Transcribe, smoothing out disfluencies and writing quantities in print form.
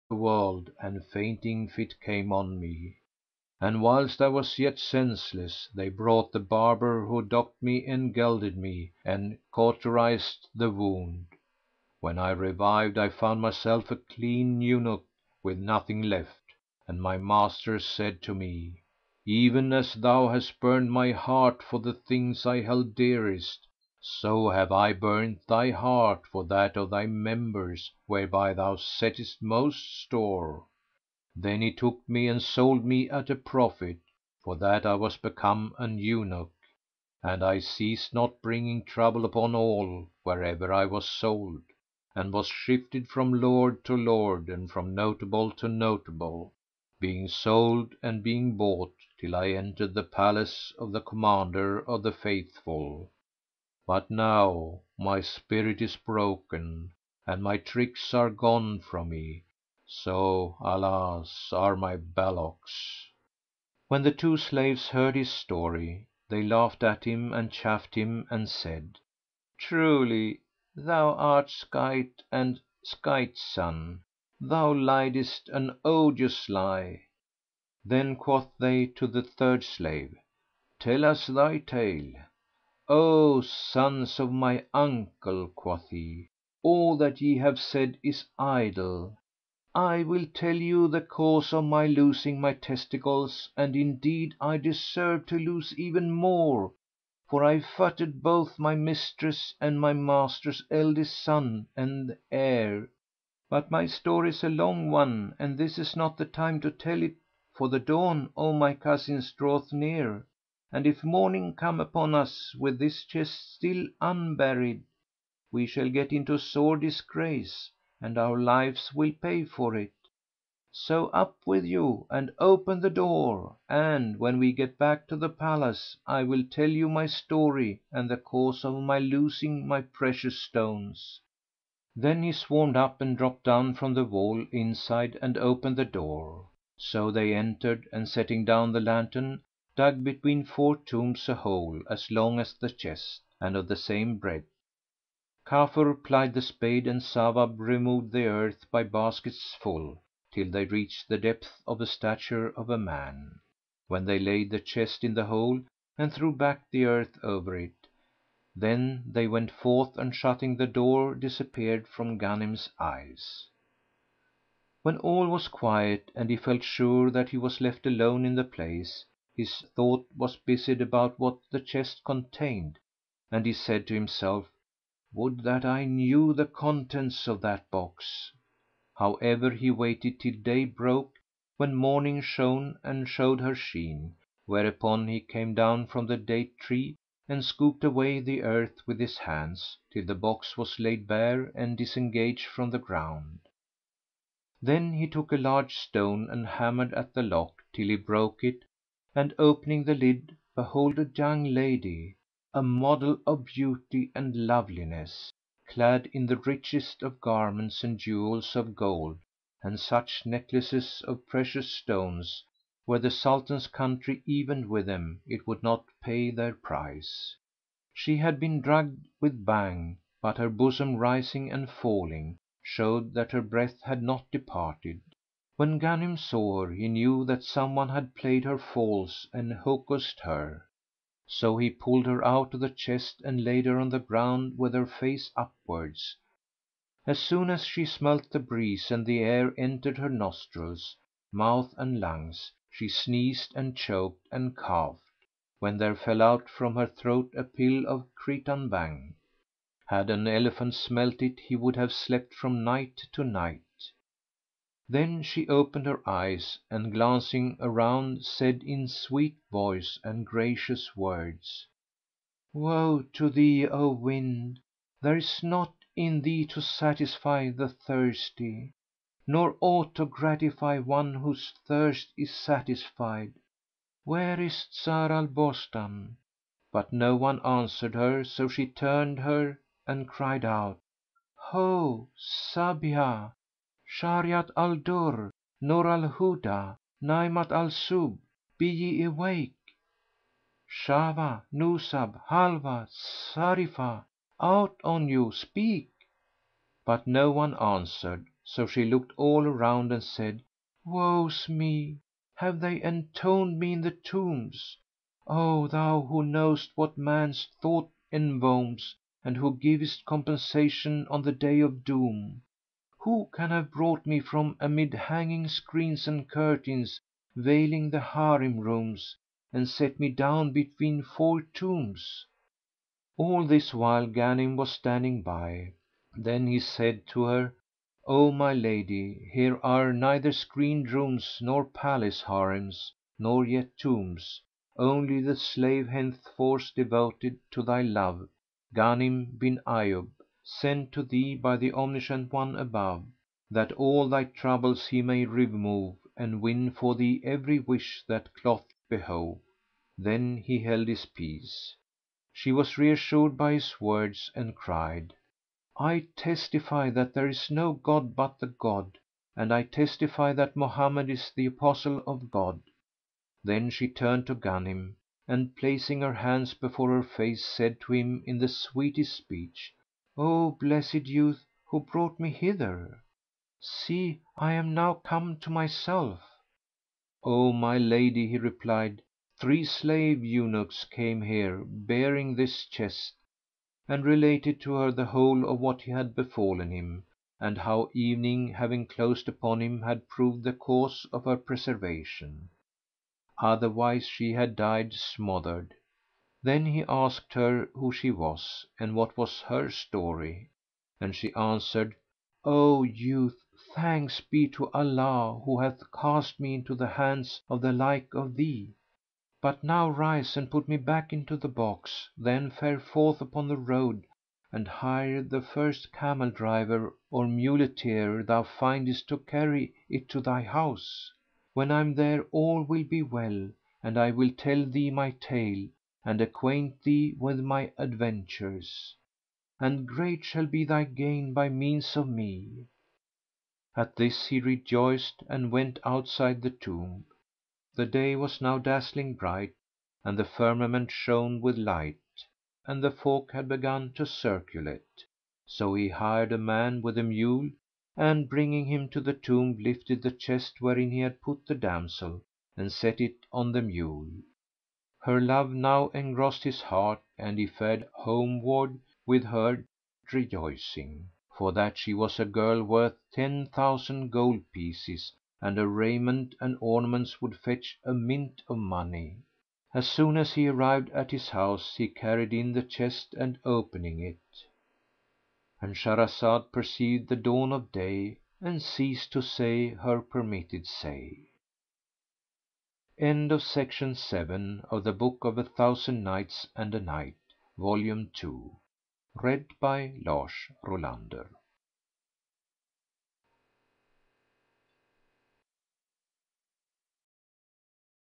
the world, and fainting fit came on me. And whilst I was yet senseless, they brought the barber who docked me and gelded me and cauterized the wound. When I revived I found myself a clean eunuch with nothing left, and my master said to me, even as thou hast burned my heart for the things I held dearest, so have I burnt thy heart for that of thy members whereby thou settest most store. Then he took me and sold me at a profit, for that I was become an eunuch, and I ceased not bringing trouble upon all wherever I was sold, and was shifted from lord to lord, and from notable to notable, being sold and being bought, till I entered the palace of the Commander of the Faithful. But now my spirit is broken, and my tricks are gone from me, so, alas, are my ballocks." When the two slaves heard his story, they laughed at him and chaffed him and said, "Truly thou art skite and skite's son; thou liedest an odious lie." Then quoth they to the third slave, "Tell us thy tale." "O sons of my uncle," quoth he, "all that ye have said is idle. I will tell you the cause of my losing my testicles, and indeed I deserve to lose even more, for I futtered both my mistress and my master's eldest son and heir. But my story is a long one, and this is not the time to tell it, for the dawn, O my cousins, draweth near, and if morning come upon us with this chest still unburied, we shall get into sore disgrace, and our lives will pay for it. So up with you, and open the door, and, when we get back to the palace, I will tell you my story and the cause of my losing my precious stones." Then he swarmed up and dropped down from the wall inside and opened the door. So they entered, and setting down the lantern, dug between four tombs a hole as long as the chest, and of the same breadth. Kafur plied the spade, and Sawab removed the earth by baskets full, till they reached the depth of the stature of a man, when they laid the chest in the hole and threw back the earth over it. Then they went forth, and shutting the door disappeared from Ghanim's eyes. When all was quiet, and he felt sure that he was left alone in the place, his thought was busied about what the chest contained, and he said to himself, "Would that I knew the contents of that box." However, he waited till day broke, when morning shone and showed her sheen, whereupon he came down from the date tree and scooped away the earth with his hands, till the box was laid bare and disengaged from the ground. Then he took a large stone and hammered at the lock till he broke it, and opening the lid, behold a young lady, a model of beauty and loveliness, clad in the richest of garments and jewels of gold, and such necklaces of precious stones, were the Sultan's country evened with them, it would not pay their price. She had been drugged with Bhang, but her bosom rising and falling showed that her breath had not departed. When Ghanim saw her, he knew that some one had played her false and hocussed her. So he pulled her out of the chest and laid her on the ground with her face upwards. As soon as she smelt the breeze and the air entered her nostrils, mouth and lungs, she sneezed and choked and coughed, when there fell out from her throat a pill of Cretan Bhang. Had an elephant smelt it, he would have slept from night to night. Then she opened her eyes, and glancing around, said in sweet voice and gracious words, "Woe to thee, O wind! There is naught in thee to satisfy the thirsty, nor aught to gratify one whose thirst is satisfied. Where is Zar al Bostan?" But no one answered her, so she turned her and cried out, "Ho, Sabiha! Shariat al Durr, Nur al Huda, Naimat al Sub, be ye awake? Shahwa, Nusab, Halwa, Zarifah, out on you, speak!" But no one answered, So she looked all around and said, "Woe's me! Have they entombed me in the tombs? O thou who knowest what man's thought enwombs, and who givest compensation on the day of doom, who can have brought me from amid hanging screens and curtains veiling the Harim rooms, and set me down between four tombs?" All this while Ghanim was standing by. Then he said to her, "O my lady, here are neither screened rooms nor palace Harims, nor yet tombs; only the slave henceforth devoted to thy love, Ghanim bin Ayyub, sent to thee by the Omniscient One above, that all thy troubles he may remove and win for thee every wish that cloth behove." Then he held his peace. She was reassured by his words and cried, "I testify that there is no god but the God, and I testify that Mohammed is the Apostle of God." Then she turned to Ghanim and, placing her hands before her face, said to him in the sweetest speech, "O blessed youth who brought me hither! See, I am now come to myself." "O my lady," he replied, "three slave eunuchs came here bearing this chest," and related to her the whole of what had befallen him, and how evening having closed upon him had proved the cause of her preservation; otherwise she had died smothered. Then he asked her who she was and what was her story, and she answered, "O youth, thanks be to Allah who hath cast me into the hands of the like of thee! But now rise and put me back into the box; then fare forth upon the road and hire the first camel driver or muleteer thou findest to carry it to thy house. When I am there all will be well, and I will tell thee my tale and acquaint thee with my adventures; and great shall be thy gain by means of me." At this he rejoiced and went outside the tomb. The day was now dazzling bright and the firmament shone with light, and the folk had begun to circulate. So he hired a man with a mule and, bringing him to the tomb, lifted the chest wherein he had put the damsel and set it on the mule. Her love now engrossed his heart and he fared homeward with her rejoicing, for that she was a girl worth 10,000 gold pieces, and her raiment and ornaments would fetch a mint of money. As soon as he arrived at his house he carried in the chest and opening it,—And Shahrazad perceived the dawn of day and ceased to say her permitted say. End of Project Gutenberg's The Book of 1000 Nights and a Night, Volume 2. Read by Lars Rolander.